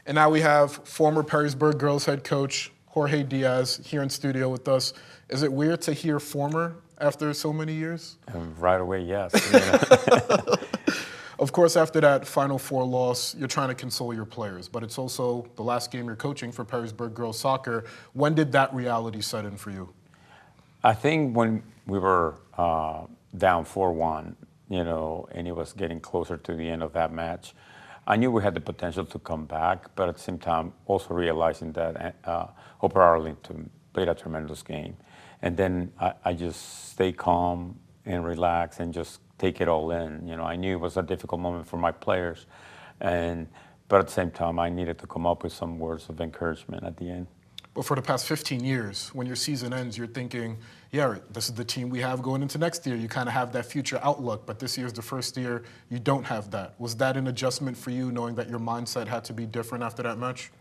And now we have former Perrysburg Girls head coach Jorge Diaz here in studio with us. Is it weird to hear former after so many years? Right away, yes. Of course, after that Final Four loss, you're trying to console your players, but it's also the last game you're coaching for Perrysburg Girls Soccer. When did that reality set in for you? I think when we were down 4-1, and it was getting closer to the end of that match, I knew we had the potential to come back, but at the same time also realizing that Upper Arlington played a tremendous game. And then I just stay calm and relax and just take it all in. I knew it was a difficult moment for my players, but at the same time I needed to come up with some words of encouragement at the end. But for the past 15 years, when your season ends, you're thinking, yeah, this is the team we have going into next year. You kind of have that future outlook, but this year's the first year you don't have that. Was that an adjustment for you, knowing that your mindset had to be different after that match?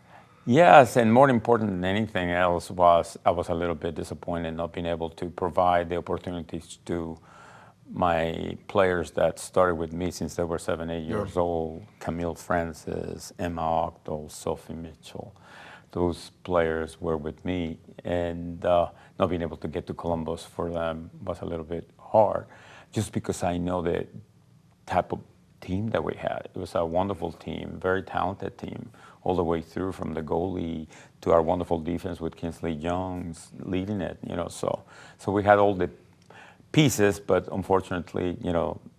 Yes, and more important than anything else was I was a little bit disappointed not being able to provide the opportunities to my players that started with me since they were 7, 8 years old. Camille Francis, Emma Octal, Sophie Mitchell. Those players were with me, and not being able to get to Columbus for them was a little bit hard, just because I know the type of team that we had. It was a wonderful team, very talented team, all the way through from the goalie to our wonderful defense with Kinsley Jones leading it. So we had all the pieces, but unfortunately,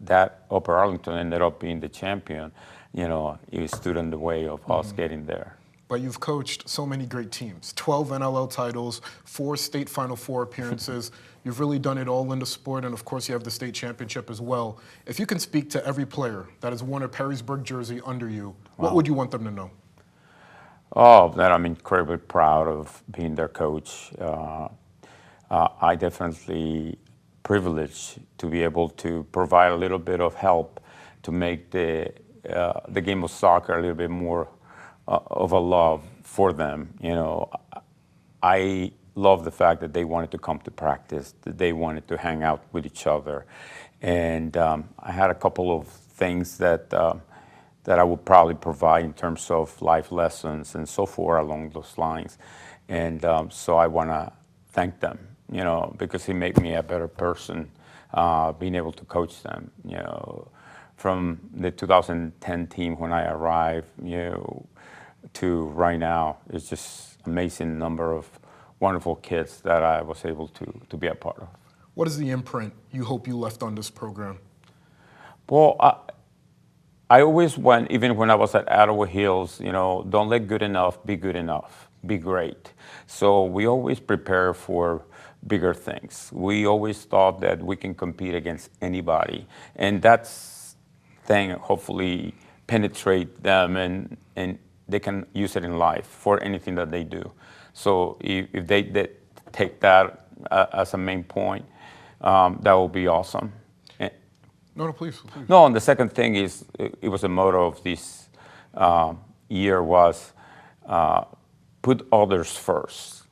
that Upper Arlington ended up being the champion. It stood in the way of us getting there. But you've coached so many great teams, 12 NLL titles, 4 state Final Four appearances. You've really done it all in the sport, and of course you have the state championship as well. If you can speak to every player that has worn a Perrysburg jersey under you, what would you want them to know? Oh, that I'm incredibly proud of being their coach. I definitely privileged to be able to provide a little bit of help to make the game of soccer a little bit more of a love for them. I love the fact that they wanted to come to practice, that they wanted to hang out with each other. And I had a couple of things that I would probably provide in terms of life lessons and so forth along those lines. And so I want to thank them, because it made me a better person, being able to coach them. From the 2010 team when I arrived, to right now, it's just amazing number of wonderful kids that I was able to be a part of. What is the imprint you hope you left on this program? Well, I always went, even when I was at Ottawa Hills, don't let good enough, be great. So we always prepare for bigger things. We always thought that we can compete against anybody, and that's thing hopefully penetrate them and they can use it in life for anything that they do. So if they take that as a main point, that will be awesome. No, please. No, and the second thing is, it was a motto of this year was put others first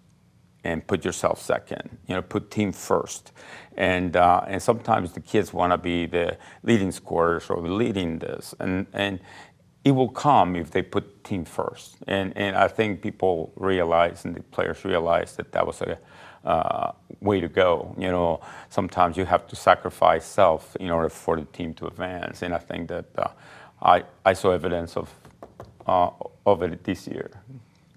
and put yourself second. Put team first. And sometimes the kids want to be the leading scorers or leading this, and it will come if they put team first. And I think people realize, and the players realize, that was a way to go. Sometimes you have to sacrifice self in order for the team to advance. And I think that I saw evidence of it this year.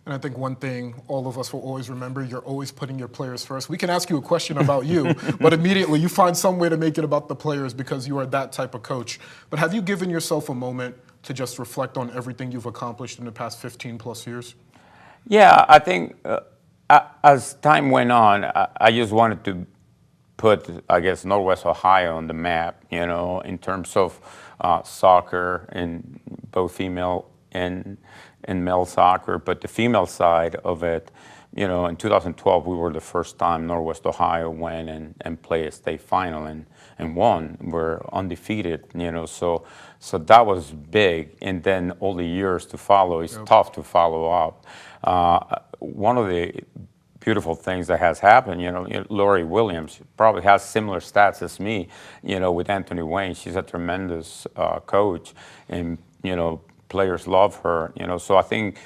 And I think one thing all of us will always remember, you're always putting your players first. We can ask you a question about you, but immediately you find some way to make it about the players because you are that type of coach. But have you given yourself a moment to just reflect on everything you've accomplished in the past 15 plus years? Yeah, I think as time went on, I just wanted to put, I guess, Northwest Ohio on the map, in terms of soccer, in both female and male soccer. But the female side of it, in 2012, we were the first time Northwest Ohio went and played a state final and won. We're undefeated, so that was big. And then all the years to follow, it's tough to follow up. One of the beautiful things that has happened, Lori Williams probably has similar stats as me, with Anthony Wayne. She's a tremendous coach, and, players love her, so I think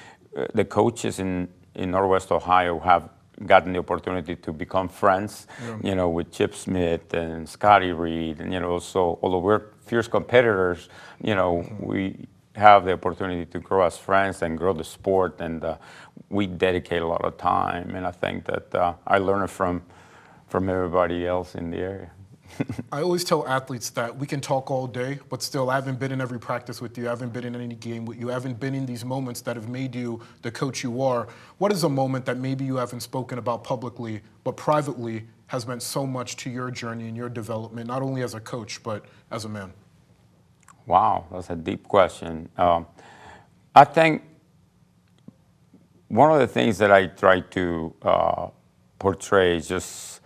the coaches in Northwest Ohio have gotten the opportunity to become friends, with Chip Smith and Scotty Reed, and so although we're fierce competitors, we have the opportunity to grow as friends and grow the sport, and we dedicate a lot of time, and I think that I learn it from everybody else in the area. I always tell athletes that we can talk all day, but still, I haven't been in every practice with you. I haven't been in any game with you. I haven't been in these moments that have made you the coach you are. What is a moment that maybe you haven't spoken about publicly, but privately has meant so much to your journey and your development, not only as a coach, but as a man? Wow, that's a deep question. I think one of the things that I try to portray is just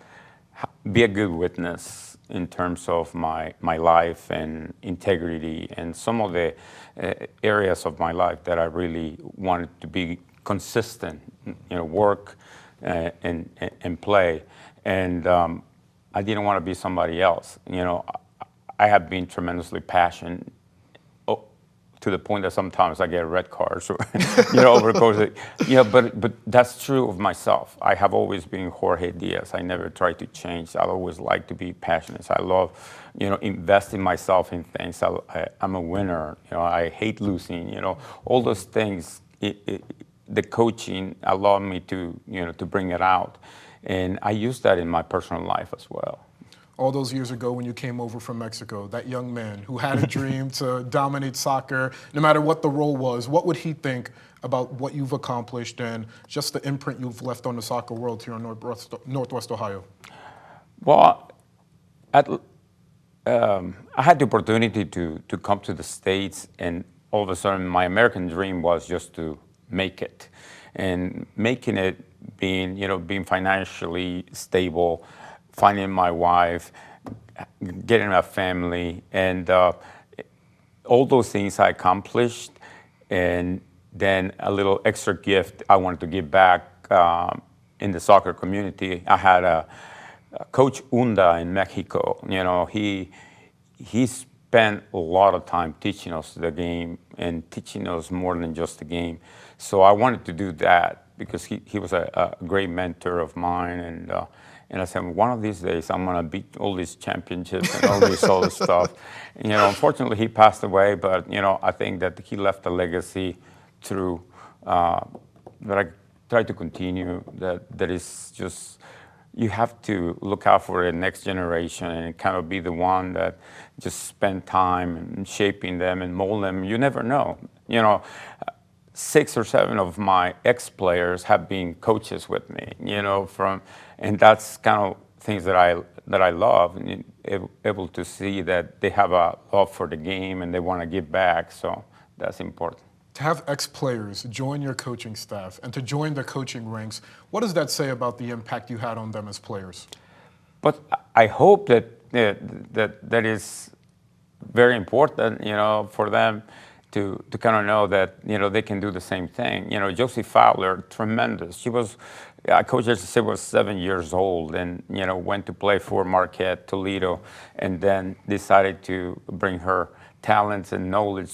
be a good witness in terms of my life and integrity and some of the areas of my life that I really wanted to be consistent, work and play. And I didn't want to be somebody else. I have been tremendously passionate to the point that sometimes I get red cards, over the course of, but that's true of myself. I have always been Jorge Diaz. I never try to change. I always like to be passionate. I love, investing myself in things. I'm a winner. I hate losing. All those things. The coaching allowed me to, to bring it out, and I use that in my personal life as well. All those years ago when you came over from Mexico, that young man who had a dream to dominate soccer, no matter what the role was, what would he think about what you've accomplished and just the imprint you've left on the soccer world here in Northwest Ohio? Well, I had the opportunity to come to the States, and all of a sudden my American dream was just to make it. And making it, being financially stable, finding my wife, getting a family, and all those things I accomplished. And then a little extra gift I wanted to give back in the soccer community. I had a Coach Unda in Mexico. He spent a lot of time teaching us the game and teaching us more than just the game. So I wanted to do that because he was a great mentor of mine, and I said, one of these days I'm gonna beat all these championships and all this other stuff. And, unfortunately he passed away, but I think that he left a legacy through that I try to continue. That is just, you have to look out for the next generation and kind of be the one that just spend time in shaping them and mold them. You never know. 6 or 7 of my ex-players have been coaches with me, and that's kind of things that I love, and able to see that they have a love for the game and they want to give back, so that's important. To have ex-players join your coaching staff and to join the coaching ranks, what does that say about the impact you had on them as players? But I hope that is very important, for them to kind of know that, they can do the same thing. Josie Fowler, tremendous. She was, I coached her since she was 7 years old, and, went to play for Marquette, Toledo, and then decided to bring her talents and knowledge.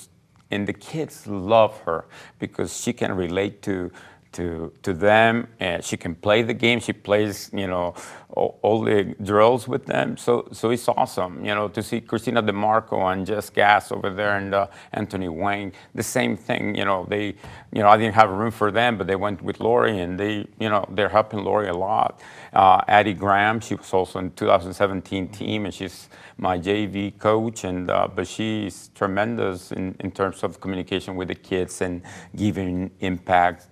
And the kids love her because she can relate to them, and she can play the game. She plays, all the drills with them. So it's awesome, to see Christina DeMarco and Jess Gass over there, and Anthony Wayne. The same thing, they, I didn't have room for them, but they went with Lori, and they, they're helping Lori a lot. Addie Graham, she was also in 2017 team, and she's my JV coach, and but she's tremendous in terms of communication with the kids and giving impact.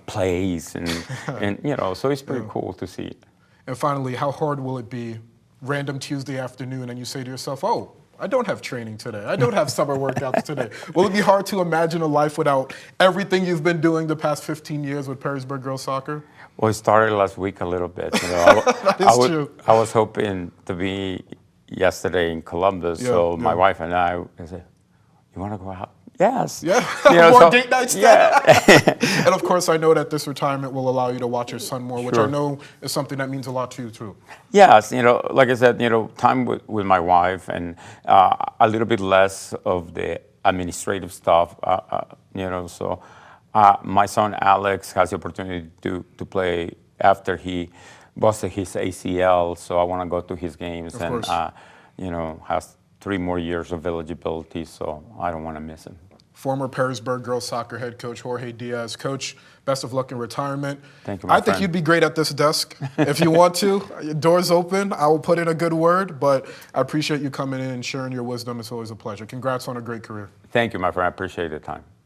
Plays and so it's pretty cool to see. And finally, how hard will it be, random Tuesday afternoon, and you say to yourself, oh, I don't have training today. I don't have summer workouts today. Will it be hard to imagine a life without everything you've been doing the past 15 years with Perrysburg Girls Soccer? Well, it started last week a little bit. That is true. I was hoping to be yesterday in Columbus, so my wife and I said, you want to go out? Yes. Yeah, more date nights. Yeah. And of course, I know that this retirement will allow you to watch your son more, which I know is something that means a lot to you too. Yes, like I said, time with my wife, and a little bit less of the administrative stuff, so My son Alex has the opportunity to play after he busted his ACL, so I want to go to his games. Of And course. has 3 more years of eligibility, so I don't want to miss him. Former Perrysburg Girls Soccer head coach Jorge Diaz. Coach, best of luck in retirement. Thank you, my I think friend. you'd be great at this desk. If you want to, doors open. I will put in a good word, but I appreciate you coming in and sharing your wisdom. It's always a pleasure. Congrats on a great career. Thank you, my friend. I appreciate the time.